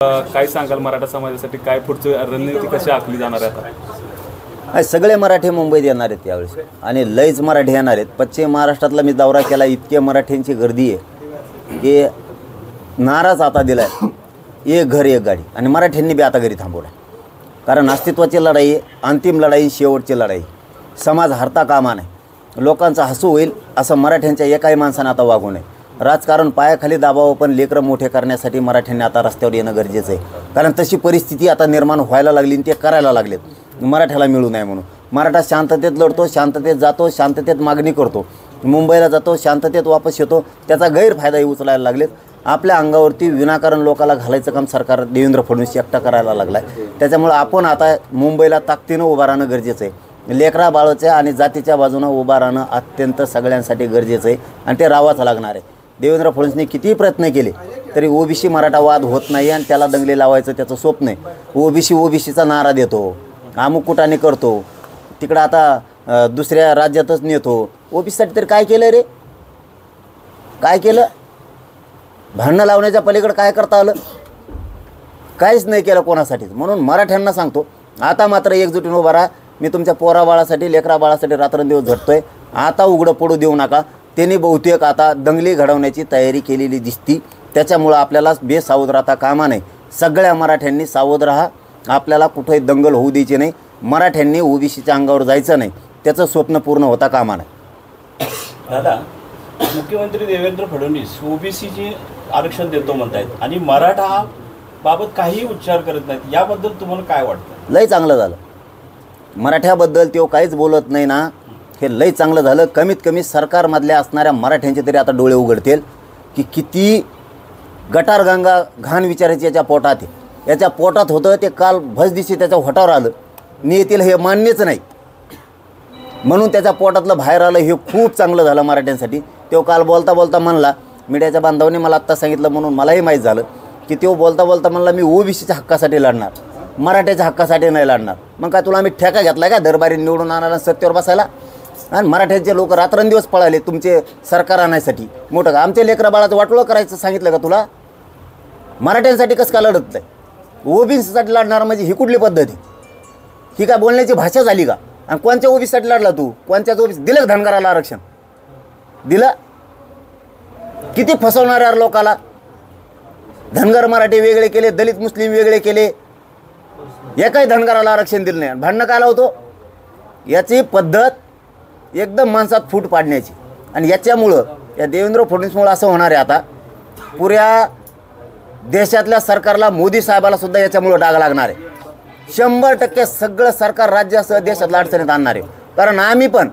काय सांगाल मराठा समाजासाठी काय पुढची रणनीती कशी आखली जाणार आहे आता? सगळे मराठी मुंबईत येणार आहेत यावेळेस आणि लयच मराठी येणार आहेत। पश्चिम महाराष्ट्रातला मी दौरा केला, इतके मराठ्यांची गर्दी आहे की नाराज आता दिलाय, एक घर एक गाडी। आणि मराठ्यांनी बी आता घरी थांबवलं, कारण अस्तित्वाची लढाई आहे, अंतिम लढाई, शेवटची लढाई। समाज हरता कामा नाही, लोकांचा हसू होईल असं मराठ्यांच्या एकाही माणसानं आता वागू नये। राजकारण पायाखाली दाबावं, पण लेकरं मोठे करण्यासाठी मराठ्यांनी आता रस्त्यावर येणं गरजेचं आहे, कारण तशी परिस्थिती आता निर्माण व्हायला लागली आणि ते करायला लागलेत मराठ्याला मिळू नये म्हणून। मराठा शांततेत लढतो, शांततेत जातो, शांततेत मागणी करतो, मुंबईला जातो, शांततेत वापस येतो, त्याचा गैरफायदाही उचलायला लागलेत। आपल्या अंगावरती विनाकारण लोकाला घालायचं काम सरकार देवेंद्र फडणवीस एकटा करायला लागला आहे। त्याच्यामुळं आपण आता मुंबईला ताकदीनं उभं राहणं गरजेचं आहे। लेकरा बाळाच्या आणि जातीच्या बाजूनं उभं राहणं अत्यंत सगळ्यांसाठी गरजेचं आहे आणि ते राहावंच लागणार आहे। देवेंद्र फडणवीसने कितीही प्रयत्न केले तरी ओबीसी मराठा वाद होत नाही आणि त्याला दंगले लावायचं त्याचं स्वप्न आहे। ओबीसीचा नारा देतो, अमुक कुटाने करतो, तिकडं आता दुसऱ्या राज्यातच नेतो। ओबीसीसाठी तरी काय केलं रे? काय केलं? भांडणं लावण्याच्या पलीकडे काय करता आलं? काहीच नाही केलं कोणासाठीच। म्हणून मराठ्यांना सांगतो, आता मात्र एकजुटीने उभा राहा। मी तुमच्या पोराबाळासाठी, लेकरा बाळासाठी रात्रंदिवस झटतोय, आता उघडं पडू देऊ नका। त्यांनी बहुतेक आता दंगली घडवण्याची तयारी केलेली दिसती, त्याच्यामुळं आपल्याला बेसावध राहता कामा नाही। सगळ्या मराठ्यांनी सावध राहा, आपल्याला कुठेही दंगल होऊ द्यायची नाही। मराठ्यांनी ओबीसीच्या अंगावर जायचं नाही, त्याचं स्वप्न पूर्ण होता कामा नाही। दादा, मुख्यमंत्री देवेंद्र फडणवीस ओबीसीचे आरक्षण देतो म्हणतायत आणि मराठा बाबत काहीही उच्चार करत नाहीत, याबद्दल तुम्हाला काय वाटतं? लय चांगलं झालं, मराठ्याबद्दल तो काहीच बोलत नाही ना, हे लय चांगलं झालं। कमीत कमी सरकारमधल्या असणाऱ्या मराठ्यांचे तरी आता डोळे उघडतील की किती गटारगंगा घाण विचारायची याच्या पोटात आहे। याच्या पोटात होतं ते काल भजदिशी त्याच्या होटावर आलं, नियतीला हे मान्यच नाही, म्हणून त्याच्या पोटातलं बाहेर आलं। हे खूप चांगलं झालं मराठ्यांसाठी। तो काल बोलता बोलता म्हणला, मीडियाच्या बांधवांनी मला आत्ता सांगितलं म्हणून मलाही माहीत झालं की तो बोलता बोलता म्हणला, मी ओबीसीच्या हक्कासाठी लढणार, मराठ्याच्या हक्कासाठी नाही लढणार। मग काय तुला आम्ही ठेका घेतला का दरबारी निवडून आणायला, सत्तेवर बसायला? आणि मराठ्यांचे लोक रात्रंदिवस पळाले तुमचे सरकार आणण्यासाठी। मोठं का आमच्या लेकरा बाळाचं वाटोळं करायचं सांगितलं का तुला? मराठ्यांसाठी कसं का लढत नाही? ओबीसीसाठी लढणार म्हणजे ही कुठली पद्धती? ही काय बोलण्याची भाषा झाली का? आणि कोणत्या ओबीसीसाठी लढला तू? कोणत्याच ओबीसी दिलं का धनगराला आरक्षण? दिलं? किती फसवणार यार लोकाला। धनगर मराठी वेगळे केले, दलित मुस्लिम वेगळे केले, एकाही धनगराला आरक्षण दिलं नाही। भांडणं काय होतो? याची पद्धत एकदम माणसात फूट पाडण्याची। आणि याच्यामुळं या देवेंद्र फडणवीसमुळं असं होणार आहे, आता पुऱ्या देशातल्या सरकारला, मोदी साहेबाला सुद्धा याच्यामुळं डाग लागणार आहे। 100% सगळं सरकार राज्यासह देशातल्या अडचणीत आणणार आहे। कारण आम्ही पण,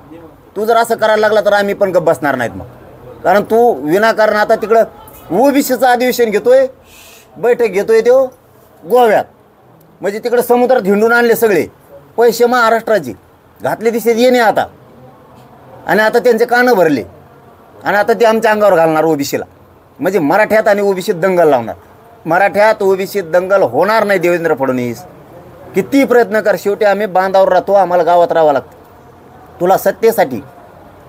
तू जर असं करायला लागला तर आम्ही पण गप्प बसणार नाहीत मग। कारण तू विनाकारण आता तिकडं ओबीसीचं अधिवेशन घेतोय, बैठक घेतोय तो गोव्यात, म्हणजे तिकडं समुद्रात हिंडून आणले सगळे पैसे महाराष्ट्राची घातले दिसत येणे आता। आणि आता त्यांचे कानं भरले आणि आता ते आमच्या अंगावर घालणार ओबीसीला, म्हणजे मराठ्यात आणि ओबीसीत दंगल लावणार। मराठ्यात ओबीसीत दंगल होणार नाही। देवेंद्र फडणवीस किती प्रयत्न कर, शेवटी आम्ही बांधावर राहतो, आम्हाला गावात राहावं लागतं। तुला सत्तेसाठी,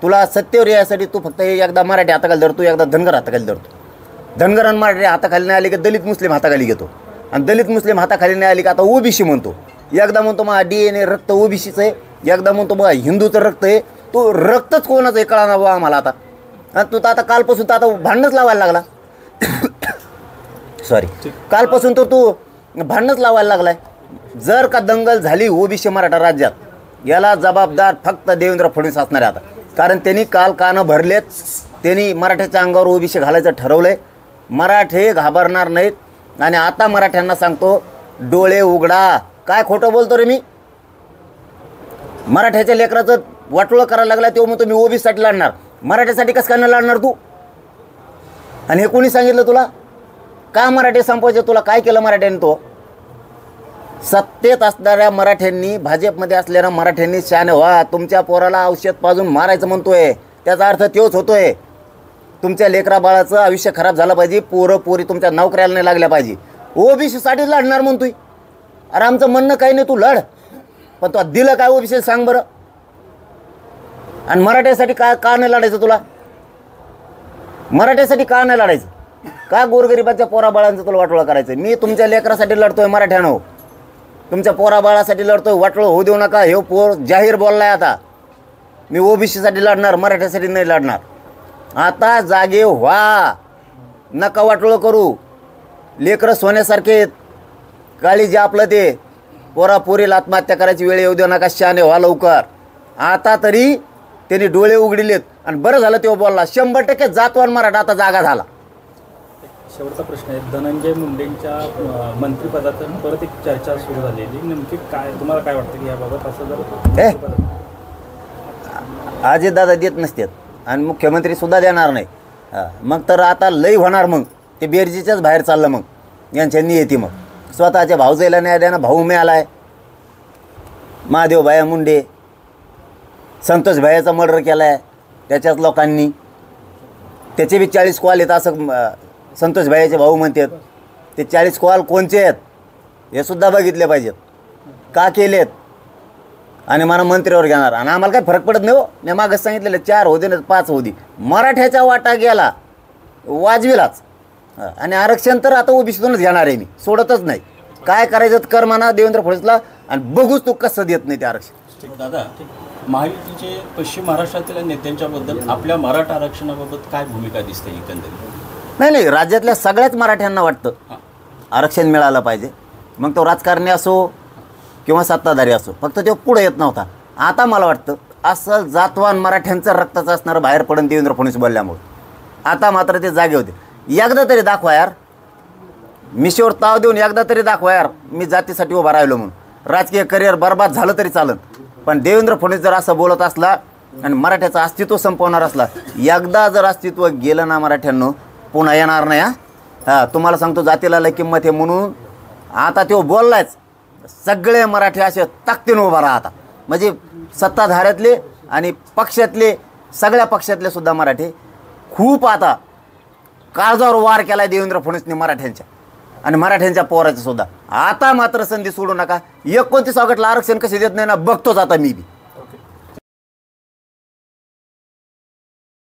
तुला सत्तेवर यायसाठी तू फक्त एकदा मराठी हाताखाली धरतो, एकदा धनगर हाताखाली धरतो। धनगर आणि मराठी हाताखाली नाही आली की दलित मुस्लिम हाताखाली घेतो, आणि दलित मुस्लिम हाताखाली नाही आली की आता ओबीसी म्हणतो। एकदा म्हणतो मग DNA रक्त ओबीसीचं आहे, एकदा म्हणतो मग हिंदूचं रक्त आहे। तो रक्तच कोणाचं आहे कळा ना बा आम्हाला आता। आणि तू तर आता कालपासून तर आता भांडणच लावायला लागला सॉरी, कालपासून तर तू भांडणच लावायला लागलाय। जर का दंगल झाली ओबीसी मराठा राज्यात, याला जबाबदार फक्त देवेंद्र फडणवीस असणार आहे आता। कारण त्यांनी काल कानं भरलेत, त्यांनी मराठ्याच्या अंगावर ओबीसी घालायचं ठरवलंय। मराठे घाबरणार नाहीत। आणि आता मराठ्यांना सांगतो, डोळे उघडा। काय खोटं बोलतो रे मी? मराठ्याच्या लेकराचं वाटोळं करायला लागला तेव्हा मग तुम्ही ओबीसीसाठी लढणार, मराठ्यासाठी कसं काय नाही लढणार तू? आणि हे कोणी सांगितलं तुला? का मराठी संपवायचे? तुला काय केलं मराठ्यांनी? तो सत्तेत असणाऱ्या मराठ्यांनी, भाजपमध्ये असलेल्या मराठ्यांनी शान व्हा। तुमच्या पोराला औषध पाजून मारायचं म्हणतोय, त्याचा अर्थ तोच होतोय। तुमच्या लेकरा बाळाचं आयुष्य खराब झालं पाहिजे, पोरं पोरी तुमच्या नोकऱ्याला नाही लागल्या पाहिजे, ओबीसीसाठी लढणार म्हणतोय। अरे आमचं म्हणणं काही नाही, तू लढ, पण तू दिलं काय ओबीसी सांग बरं? आणि मराठ्यासाठी का नाही लढायचं तुला? मराठ्यासाठी का नाही लढायचं? का गोरगरिबाच्या पोराबाळांचं तुला वाटोळं करायचं? मी तुमच्या लेकरासाठी लढतोय मराठ्यानो, तुमच्या पोराबाळासाठी लढतोय. वाटोळं होऊ देऊ नका. हे पोर जाहीर बोललाय आता, मी ओबीसीसाठी लढणार, मराठ्यासाठी नाही लढणार. आता जागे व्हा, नका वाटोळं करू. लेकरं सोन्यासारखे आहेत, काळी जे आपलं ते पोरापोरीला आत्महत्या करायची वेळ येऊ देऊ नका. शहाणे व्हा लवकर. आता तरी त्यांनी डोळे उघडलेत आणि बरं झालं तेव्हा बोलला. 100% जातवान मराठा आता जागा झाला. शेवटचा प्रश्न आहे, धनंजय मुंडेंच्या मंत्रिपदाचं परत एक चर्चा सुरू झालेली, नेमकी काय तुम्हाला काय वाटतं की याबाबत? असं जर अजितदादा देत नसतात आणि मुख्यमंत्री सुद्धा देणार नाही, मग तर आता लई होणार. मग ते बेरजीच्याच बाहेर चाललं. मग यांच्या नियती मग स्वतःच्या भाऊजाईला न्याय द्यानं भाऊ मिळाला आहे. महादेव भाया मुंडे, संतोष भायाचा मर्डर केला आहे त्याच्याच लोकांनी. त्याचे बी 40 कॉल आहेत असं संतोष भाईचे भाऊ म्हणतात. ते 40 कॉल कोणचे आहेत हे सुद्धा बघितले पाहिजेत, का केलेत, आणि मला मंत्र्यावर घेणार. आणि आम्हाला काय फरक पडत नाही हो. मी मागच सांगितलेलं 4 होते ना 5 होती. मराठ्याचा वाटा गेला वाजविलाच. आणि आरक्षण तर आता ओबीसीतूनच घेणार आहे, मी सोडतच नाही. काय करायचं कर म्हणा देवेंद्र फडणवीसला, आणि बघूच तू कसं देत नाही ते आरक्षण. दादा, महायुतीचे पश्चिम महाराष्ट्रातील नेत्यांच्याबद्दल आपल्या मराठा आरक्षणाबाबत काय भूमिका दिसते एकंदरीत? नाही, राज्यातल्या सगळ्याच मराठ्यांना वाटतं आरक्षण मिळालं पाहिजे. मग तो राजकारणी असो किंवा सत्ताधारी असो, फक्त तो पुढे येत नव्हता. आता मला वाटतं असं जातवान मराठ्यांचं रक्ताचं असणारं बाहेर पडून देवेंद्र फडणवीस बोलल्यामुळे आता मात्र ते जागे होते. एकदा तरी दाखवा यार, मिशीवर ताव देऊन एकदा तरी दाखवा यार मी जातीसाठी उभा राहिलो म्हणून. राजकीय करिअर बरबाद झालं तरी चालन, पण देवेंद्र फडणवीस जर असं बोलत असला आणि मराठ्याचं अस्तित्व संपवणार असला, एकदा जर अस्तित्व गेलं ना मराठ्यांनो पुन्हा येणार नाही. तुम्हाला सांगतो जातीला लय किंमत आहे म्हणून आता तो बोललायच. सगळे मराठी असे ताकदीनं उभा राहतात, म्हणजे सत्ताधाऱ्यातले आणि पक्षातले, सगळ्या पक्षातले सुद्धा मराठी खूप आता काळजावर वार केला आहे देवेंद्र फडणवीसने मराठ्यांच्या आणि मराठ्यांच्या पोराचं सुद्धा. आता मात्र संधी सोडू नका. 29 ऑगस्टला आरक्षण कसे देत नाही ना बघतोच आता मी बी.